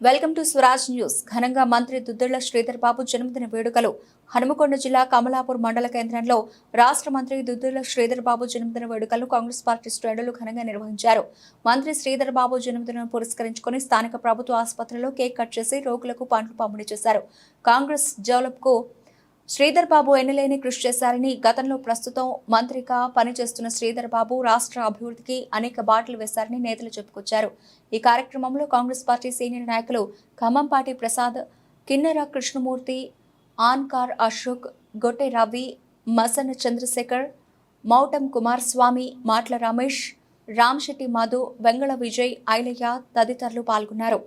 Welcome to Swaraj news. ఘనంగా మంత్రి దుద్దిళ్ల శ్రీధర్ బాబు జన్మదిన వేడుకలు. హనుమకొండ జిల్లా కమలాపూర్ మండల కేంద్రంలో రాష్ట్ర మంత్రి దుద్దిళ్ల శ్రీధర్ బాబు జన్మదిన వేడుకలను కాంగ్రెస్ పార్టీ శ్రేణులు ఘనంగా నిర్వహించారు. మంత్రి శ్రీధర్ బాబు జన్మదినం పురస్కరించుకుని స్థానిక ప్రభుత్వ ఆసుపత్రిలో కేక్ కట్ చేసి రోగులకు పండ్లు పంపిణీ చేశారు. కాంగ్రెస్ డెవలప్కు శ్రీధర్ బాబు ఎన్నలేని కృషి చేశారని, గతంలో ప్రస్తుతం మంత్రిగా పనిచేస్తున్న శ్రీధర్ బాబు రాష్ట్ర అభివృద్ధికి అనేక బాటలు వేశారని నేతలు చెప్పుకొచ్చారు. ఈ కార్యక్రమంలో కాంగ్రెస్ పార్టీ సీనియర్ నాయకులు ఖమ్మంపాటి ప్రసాద్, కిన్నెర కృష్ణమూర్తి, ఆన్కార్ అశోక్, గొట్టె రవి, మసన చంద్రశేఖర్, మౌటం కుమారస్వామి, మాట్ల రమేష్, రామ్శెట్టి మధు, వెంగళ విజయ్, ఐలయ్య తదితరులు పాల్గొన్నారు.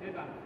Hey,